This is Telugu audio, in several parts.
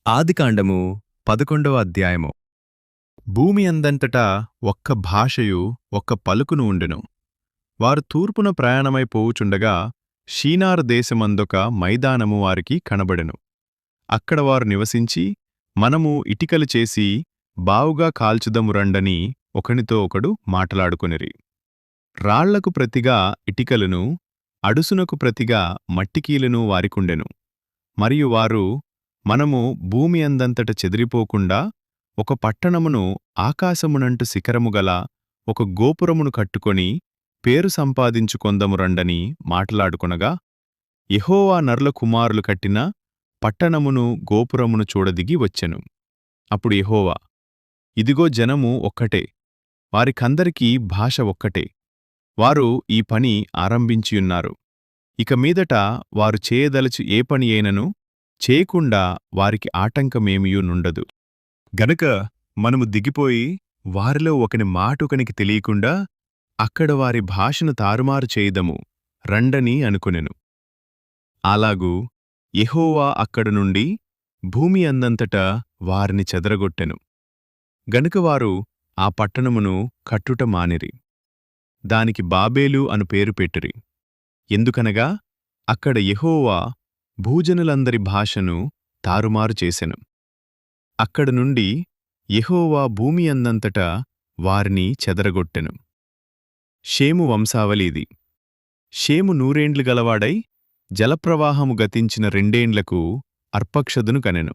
ఆదికాండము 11వ అధ్యాయము. భూమి అందంతటా ఒక్క భాషయు ఒక్క పలుకును ఉండెను. వారు తూర్పున ప్రయాణమై పోవుచుండగా షీనారు దేశమందొక మైదానము వారికి కనబడెను. అక్కడ వారు నివసించి, మనము ఇటికలు చేసి బావుగా కాల్చుదము రండని ఒకనితో ఒకడు మాటలాడుకొనిరి. రాళ్లకు ప్రతిగా ఇటికలను, అడుసునకు ప్రతిగా మట్టికీలును వారికుండెను. మరియు వారు, మనము భూమి అందంతట చెదిరిపోకుండా ఒక పట్టణమును ఆకాశమునంటు శిఖరముగల ఒక గోపురమును కట్టుకొని పేరు సంపాదించుకొందము రండని మాటలాడుకొనగా, యెహోవా నరుల కుమారులు కట్టిన పట్టణమును గోపురమును చూడదిగి వచ్చెను. అప్పుడు యెహోవా, ఇదిగో జనము ఒక్కటే, వారికందరికీ భాష ఒక్కటే, వారు ఈ పని ఆరంభించియున్నారు. ఇక మీదట వారు చేయదలచు ఏ పని అయినను చేయకుండా వారికి ఆటంకమేమియూ నుండదు. గనుక మనము దిగిపోయి వారిలో ఒకని మాటొకనికి తెలియకుండా అక్కడ వారి భాషను తారుమారు చేయదము రండని అనుకొనెను. అలాగూ యెహోవా అక్కడ నుండి భూమి అందంతటా వారిని చెదరగొట్టెను. గనుక వారు ఆ పట్టణమును కట్టుట మానిరి. దానికి బాబేలు అను పేరు పెట్టిరి. ఎందుకనగా అక్కడ యెహోవా భూజనులందరి భాషను తారుమారు చేసెను. అక్కడ నుండి యెహోవా భూమి అందంతటా వారిని చెదరగొట్టెను. షేము వంశావళి ఇది. షేము 100 ఏండ్లు గలవాడై జలప్రవాహము గతించిన 2 ఏండ్లకు అర్పక్షదును కనెను.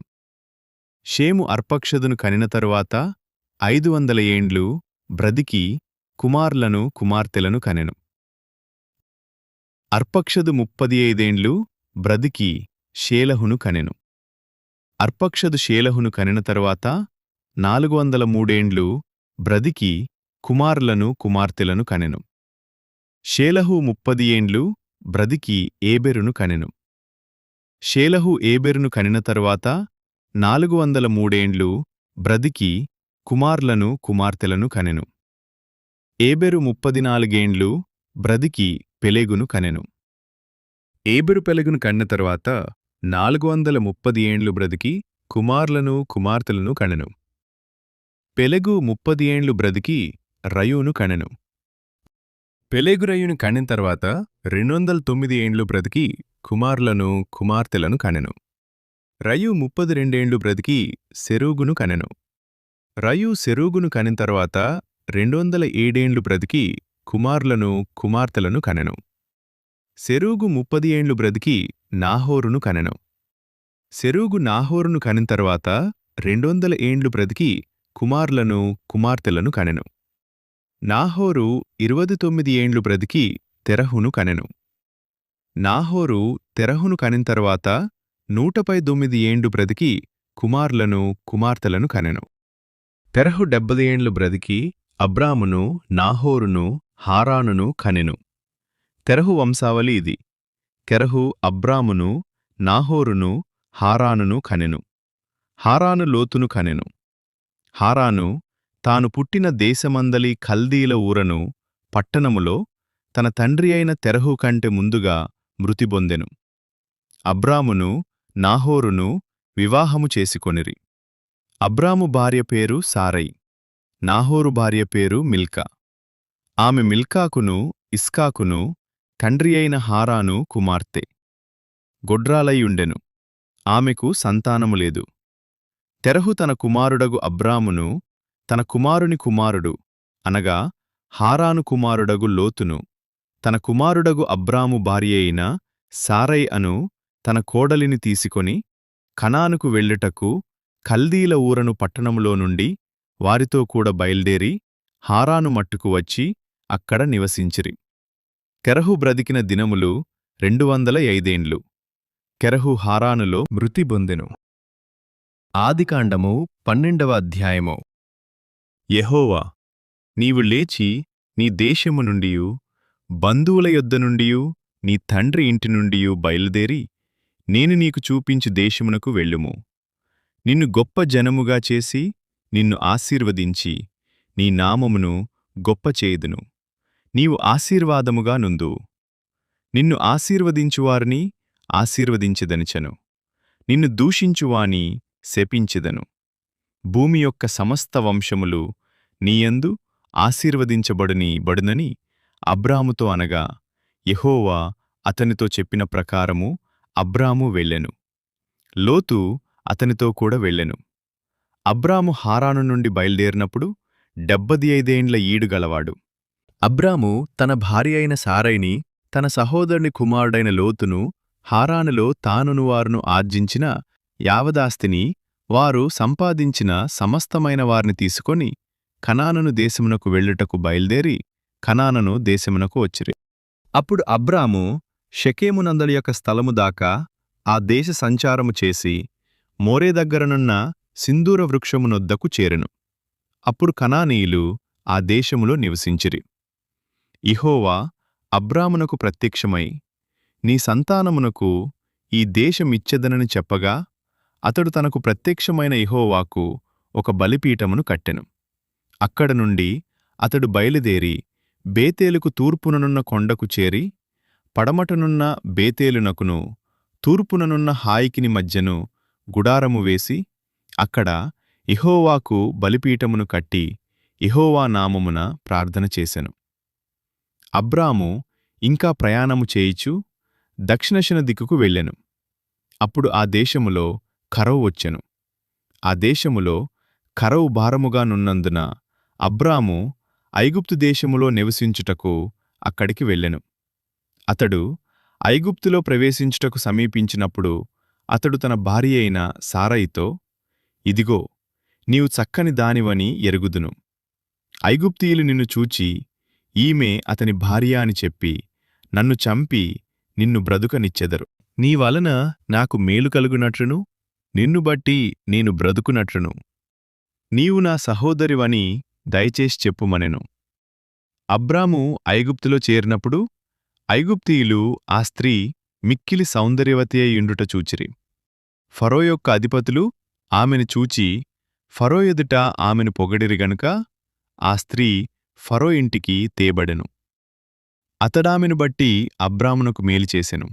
షేము అర్పక్షదును కనిన తరువాత 500 ఏండ్లు బ్రతికి కుమారులను కుమార్తెలను కనెను. అర్పక్షదు 35 ఏండ్లు బ్రతికి షేలహును కనెను. అర్పక్షదు షేలహును కనిన తరువాత 403 ఏండ్లు బ్రతికి కుమారులను కుమార్తెలను కనెను. షేలహు 30 ఏండ్లు బ్రతికి ఏబెరును కనెను. షేలహు ఏబెరును కనిన తరువాత 403 ఏండ్లు బ్రతికి కుమారులను కుమార్తెలను కనెను. ఏబెరు 34 ఏండ్లు బ్రతికి పెలెగును కనెను. ఏబెరు పెలెగును కన్న తరువాత 430 ఏండ్లు బ్రతికి కుమారులను కుమార్తెలను కనెను. పెలెగు 30 ఏండ్లు బ్రతికి రయూను కనెను. పెలెగు రయూను కనిన తర్వాత 209 ఏండ్లు బ్రతికి కుమారులను కుమార్తెలను కనెను. రయూ 32 ఏండ్లు బ్రతికి సెరూగును కనెను. రయూ సెరూగును కనిన తర్వాత 207 ఏండ్లు బ్రతికి కుమారులను కుమార్తెలను కనెను. సెరూగు 30 ఏండ్లు బ్రతికి నాహోరును కనెను. సెరూగు నాహోరును కనిన తర్వాత 200 ఏండ్లు బ్రతికి కుమారులను కుమార్తెలను కనెను. నాహోరు 29 ఏండ్లు బ్రతికి తెరహును కనెను. నాహోరు తెరహును కనిన తర్వాత 119 ఏండ్లు బ్రతికి కుమారులను కుమార్తెలను కనెను. తెరహు 70 ఏండ్లు బ్రతికి అబ్రామును నాహోరును హారానును కనెను. తెరహు వంశావళి ఇది. కెరహు అబ్రామును నాహోరును హారానును కనెను. హారాను లోతును కనెను. హారాను తాను పుట్టిన దేశమందలి కల్దీల ఊరను పట్టణములో తన తండ్రి అయిన తెరహు కంటే ముందుగా మృతిబొందెను. అబ్రామును నాహోరును వివాహము చేసుకొనిరి. అబ్రాము భార్య పేరు సారై, నాహోరు భార్య పేరు మిల్కా. ఆమె మిల్కాకును ఇస్కాకును తండ్రి అయిన హారాను కుమార్తె. గొడ్రాలయ్యుండెను. ఆమెకు సంతానము లేదు. తెరహు తన కుమారుడగు అబ్రామును తన కుమారుని కుమారుడు అనగా హారాను కుమారుడగు లోతును తన కుమారుడగు అబ్రాము భార్యయైన సారై అను తన కోడలిని తీసుకొని కనానుకు వెళ్ళుటకు కల్దీల ఊరను పట్టణములో నుండి వారితో కూడా బయల్దేరి హారాను మట్టుకు వచ్చి అక్కడ నివసించిరి. కెరహు బ్రతికిన దినములు 205 ఏండ్లు. కెరహు హారానులో మృతి బొందెను. ఆదికాండము 12వ అధ్యాయము. యెహోవా, నీవు లేచి నీ దేశము నుండియు బంధువుల యొద్ద నుండియు నీ తండ్రి ఇంటి నుండియు బయలుదేరి నేను నీకు చూపించు దేశమునకు వెళ్ళుము. నిన్ను గొప్ప జనముగా చేసి నిన్ను ఆశీర్వదించి నీ నామమును గొప్ప చేయుదును. నీవు ఆశీర్వాదముగా నుండు. నిన్ను ఆశీర్వదించువారిని ఆశీర్వదించెదనిచెను. నిన్ను దూషించువాని శపించెదను. భూమి యొక్క సమస్త వంశములు నీయందు బడునని అబ్రాముతో అనగా, యెహోవా అతనితో చెప్పిన ప్రకారము అబ్రాము వెళ్ళెను. లోతు అతనితో కూడా వెళ్ళెను. అబ్రాము హారాను నుండి బయల్దేరినప్పుడు 75 ఏండ్ల ఈడు గలవాడు. అబ్రాము తన భార్య అయిన సారైని, తన సహోదరుని కుమారుడైన లోతును హారానులో తానును వారును ఆర్జించిన యావదాస్తిని, వారు సంపాదించిన సమస్తమైన వారిని తీసుకొని కనానును దేశమునకు వెళ్ళుటకు బయల్దేరి కనానును దేశమునకు వచ్చిరి. అప్పుడు అబ్రాము షెకెమునందలి యొక్క స్థలము దాకా ఆ దేశ సంచారము చేసి మోరే దగ్గరనున్న సింధూర వృక్షమునొద్దకు చేరెను. అప్పుడు కనానీయులు ఆ దేశములో నివసించిరి. యెహోవా అబ్రామునకు ప్రత్యక్షమై, నీ సంతానమునకు ఈ దేశమిచ్చెదనని చెప్పగా, అతడు తనకు ప్రత్యక్షమైన యెహోవాకు ఒక బలిపీఠమును కట్టెను. అక్కడ నుండి అతడు బయలుదేరి బేతేలుకు తూర్పుననున్న కొండకు చేరి, పడమటనున్న బేతేలునకును తూర్పుననున్న హాయికిని మధ్యను గుడారము వేసి, అక్కడ యెహోవాకు బలిపీఠమును కట్టి యెహోవా నామమున ప్రార్థన చేసెను. అబ్రాము ఇంకా ప్రయాణము చేయిచు దక్షిణశన దిక్కుకు వెళ్ళెను. అప్పుడు ఆ దేశములో కరవు వచ్చెను. ఆ దేశములో కరవు భారముగా నున్నందున అబ్రాము ఐగుప్తు దేశములో నివసించుటకు అక్కడికి వెళ్ళెను. అతడు ఐగుప్తులో ప్రవేశించుటకు సమీపించినప్పుడు అతడు తన భార్య అయిన సారయితో, ఇదిగో, నీవు చక్కని దానివని ఎరుగుదును. ఐగుప్తీయులు నిన్ను చూచి, ఈమె అతని భార్య అని చెప్పి నన్ను చంపి నిన్ను బ్రతుకనిచ్చెదరు. నీ వలన నాకు మేలు కలుగునట్లును నిన్ను బట్టి నేను బ్రతుకునట్లును నీవు నా సహోదరివని దయచేసి చెప్పుమనెను. అబ్రాము ఐగుప్తులో చేరినప్పుడు ఐగుప్తీయులు ఆ స్త్రీ మిక్కిలి సౌందర్యవతి అయ్యుండుట చూచిరి. ఫరో యొక్క అధిపతులు ఆమెను చూచి ఫరో ఎదుట ఆమెను పొగడిరి గనుక ఆ స్త్రీ ఫరో ఇంటికి తేబడెను. అతడామెను బట్టి అబ్రామునకు మేలు చేసెను.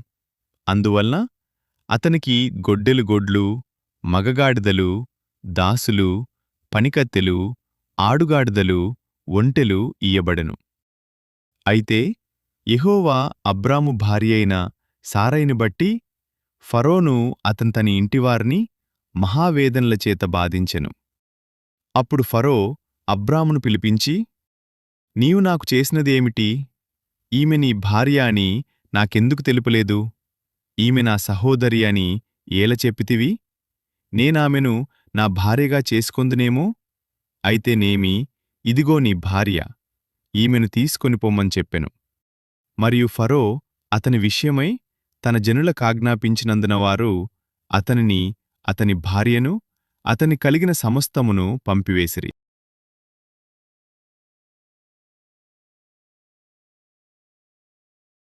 అందువలన అతనికి గొడ్డెలు గొడ్లు, మగగాడిదలు, దాసులు, పనికత్తెలు, ఆడుగాడిదలు, ఒంటెలు ఇయ్యబడెను. అయితే యెహోవా అబ్రాము భార్యైన సారైని బట్టి ఫరోను తని ఇంటివారిని మహావేదనల చేత బాధించెను. అప్పుడు ఫరో అబ్రామును పిలిపించి, నీవు నాకు చేసినది ఏమిటి? ఈమె నీ భార్య అని నాకెందుకు తెలుపలేదు? ఈమె నా సహోదరి అని ఏల చెప్పితివి? నేనామెను నా భార్యగా చేసుకొందునేమో? అయితేనేమి, ఇదిగో నీ భార్య, ఈమెను తీసుకొని పొమ్మని చెప్పెను. మరియు ఫరో అతని విషయమై తన జనులకాజ్ఞాపించినందున వారు అతనిని, అతని భార్యను, అతని కలిగిన సమస్తమును పంపివేసిరి.